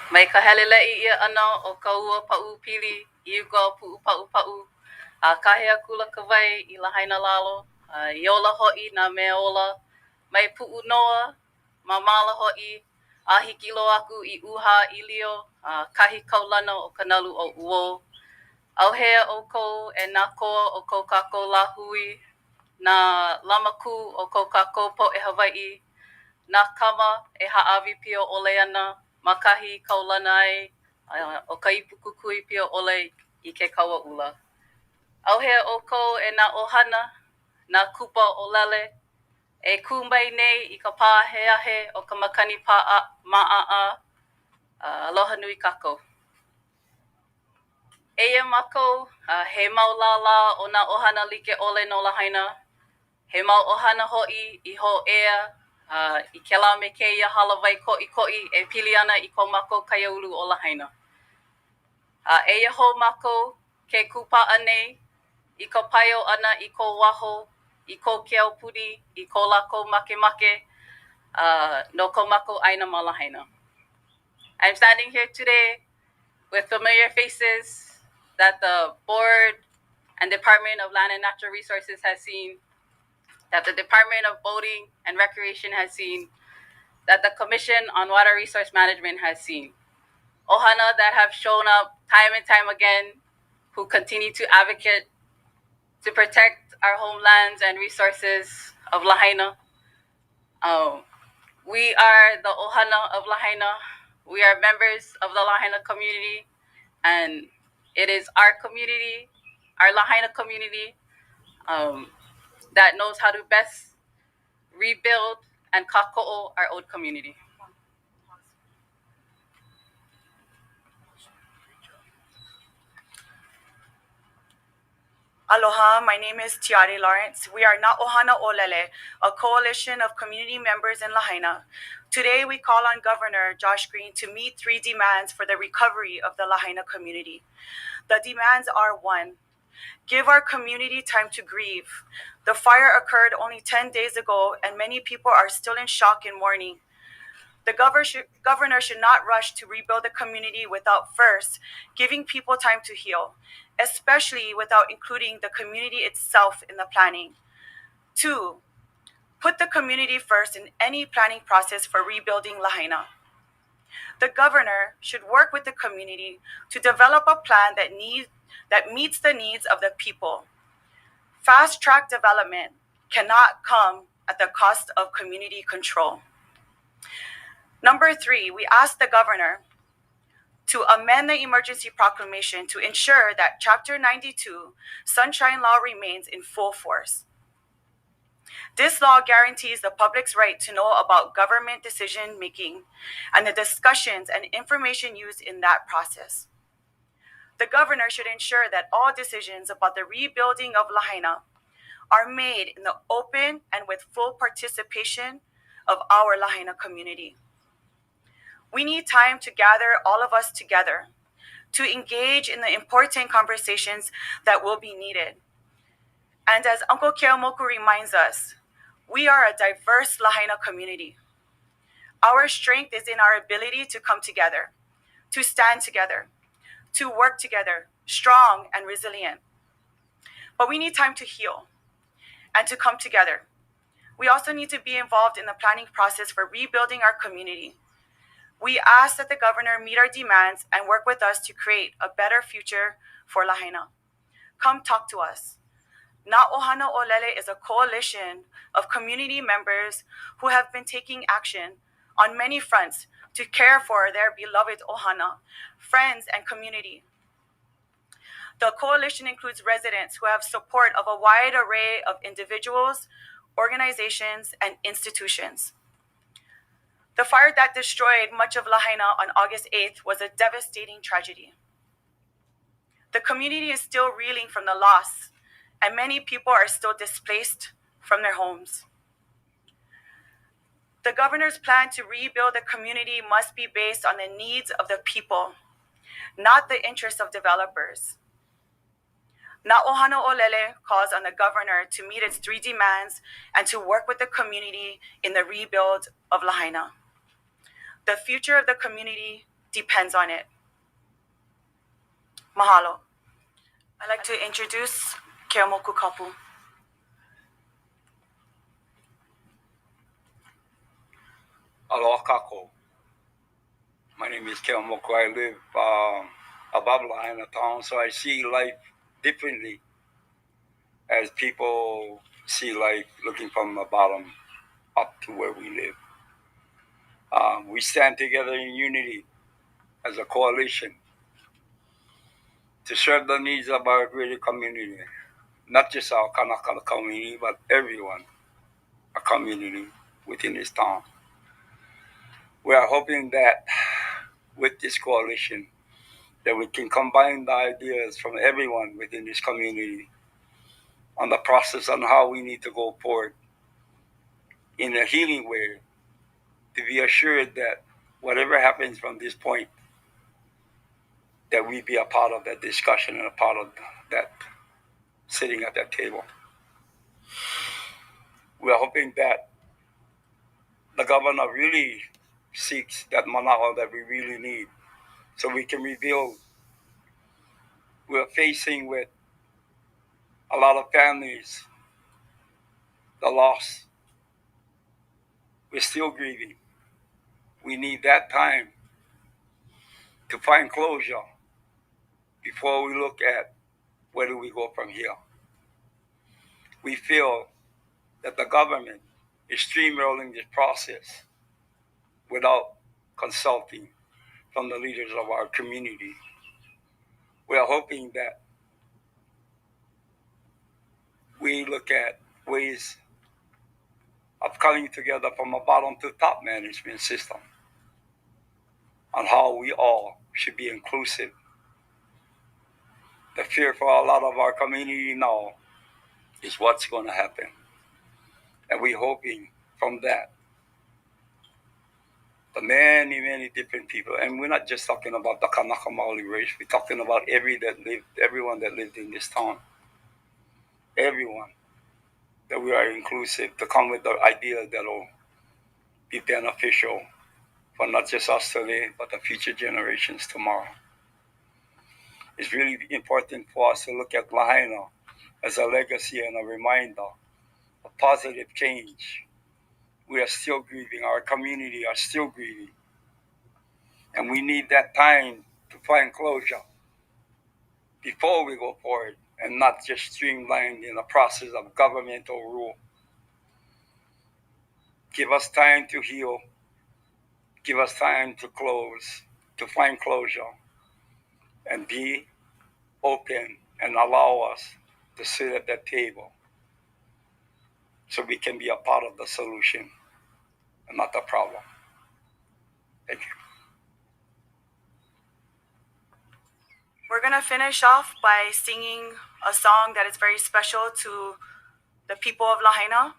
Mai ka helele'i ia ana o ka ua pa'u pili I uka pu'u pa'u pa'u. Kahea kula ka wai I Lahaina lalo. Iola ho'i nā mea ola. Mai pu'u noa, mamala ho'i. Hiki loa aku I uha ilio. Kahi kaulana o ka nalu o uo. Auhea o kou e nā koa o kou kākou lahui. Nā lamaku o kou kākou po e Hawai'i. Nā kama e ha'awi pio ole ana. Makahi kaulana ai. O ka ipu kukui pio ole I ke kaua ula. Auhea o kou e nā ohana. Nā kupa o lele. E kumbai nei I ka pā he ahe o ka makani pā ma'a. Aloha nui kākou. Eia mākou, he mau lala o nā ohana like ole no Lahaina. He mau ohana ho'i I ho ea. I ke la me keia halawai ko'i e pili ana I ko mākou kaiaulu o Lahaina. Eia ho mākou ke kupa'a nei I ko paio ana I ko waho, I ko keo pudi, I ko lako make, no ko mākou aina ma Lahaina. I'm standing here today with familiar faces that the board and Department of Land and Natural Resources has seen, that the Department of Boating and Recreation has seen, that the Commission on Water Resource Management has seen. Ohana that have shown up time and time again, who continue to advocate to protect our homelands and resources of Lahaina. We are the Ohana of Lahaina. We are members of the Lahaina community, and it is our community, our Lahaina community, that knows how to best rebuild and kako'o our old community. Aloha, my name is Tiare Lawrence. We are Na Ohana Olele, a coalition of community members in Lahaina. Today we call on Governor Josh Green to meet 3 demands for the recovery of the Lahaina community. The demands are: 1, give our community time to grieve. The fire occurred only 10 days ago and many people are still in shock and mourning. The governor should not rush to rebuild the community without first giving people time to heal, especially without including the community itself in the planning. 2, put the community first in any planning process for rebuilding Lahaina. The governor should work with the community to develop a plan that meets the needs of the people. Fast-track development cannot come at the cost of community control. Number 3, we ask the governor to amend the emergency proclamation to ensure that Chapter 92 Sunshine Law remains in full force. This law guarantees the public's right to know about government decision-making and the discussions and information used in that process. The governor should ensure that all decisions about the rebuilding of Lahaina are made in the open and with full participation of our Lahaina community. We need time to gather all of us together to engage in the important conversations that will be needed. And as Uncle Keamoku reminds us, we are a diverse Lahaina community. Our strength is in our ability to come together, to stand together, to work together, strong and resilient. But we need time to heal and to come together. We also need to be involved in the planning process for rebuilding our community. We ask that the governor meet our demands and work with us to create a better future for Lahaina. Come talk to us. Na Ohana Olele is a coalition of community members who have been taking action on many fronts to care for their beloved Ohana, friends, and community. The coalition includes residents who have support of a wide array of individuals, organizations, and institutions. The fire that destroyed much of Lahaina on August 8th was a devastating tragedy. The community is still reeling from the loss, and many people are still displaced from their homes. The governor's plan to rebuild the community must be based on the needs of the people, not the interests of developers. Na Ohana Olele calls on the governor to meet its 3 demands and to work with the community in the rebuild of Lahaina. The future of the community depends on it. Mahalo. I'd like to introduce Keamoku Kapu. Aloha kako. My name is Keamoku. I live above Lahaina town, so I see life differently as people see life looking from the bottom up to where we live. We stand together in unity as a coalition to serve the needs of our greater community, not just our Kanaka community, but everyone, a community within this town. We are hoping that with this coalition, that we can combine the ideas from everyone within this community on the process on how we need to go forward in a healing way to be assured that whatever happens from this point, that we be a part of that discussion and a part of that sitting at that table. We are hoping that the governor really seeks that manao that we really need so we can rebuild. We're facing with a lot of families, the loss. We're still grieving. We need that time to find closure before we look at where do we go from here. We feel that the government is steamrolling this process without consulting from the leaders of our community. We are hoping that we look at ways of coming together from a bottom to top management system on how we all should be inclusive. The fear for a lot of our community now is what's going to happen. And we're hoping from that the many, many different people, and we're not just talking about the Kanaka Maoli race, we're talking about everyone that lived in this town, everyone, that we are inclusive, to come with the ideas that will be beneficial for not just us today, but the future generations tomorrow. It's really important for us to look at Lahaina as a legacy and a reminder of positive change. We are still grieving, our community are still grieving, and we need that time to find closure before we go forward and not just streamlined in the process of governmental rule. Give us time to heal. Give us time to close, to find closure, and be open and allow us to sit at that table so we can be a part of the solution and not the problem. Thank you. We're going to finish off by singing a song that is very special to the people of Lahaina.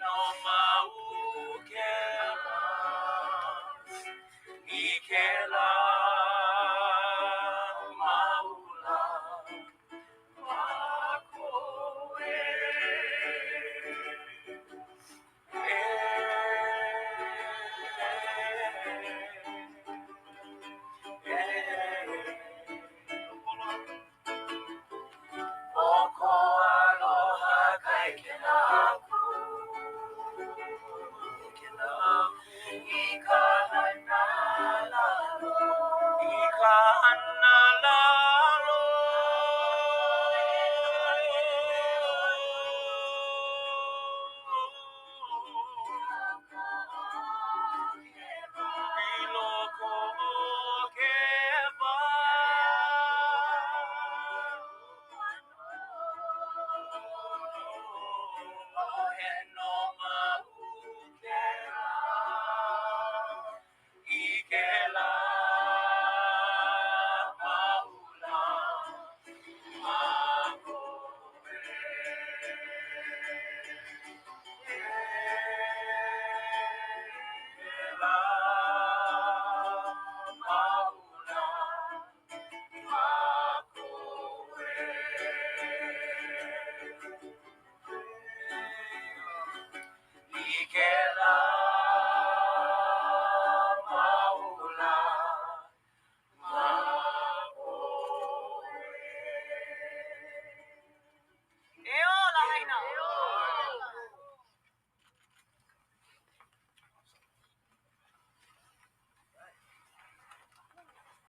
no mau ke ikela maula makoe Oko aloha kai kenaku Ika hana lalo Biloko keba Oh,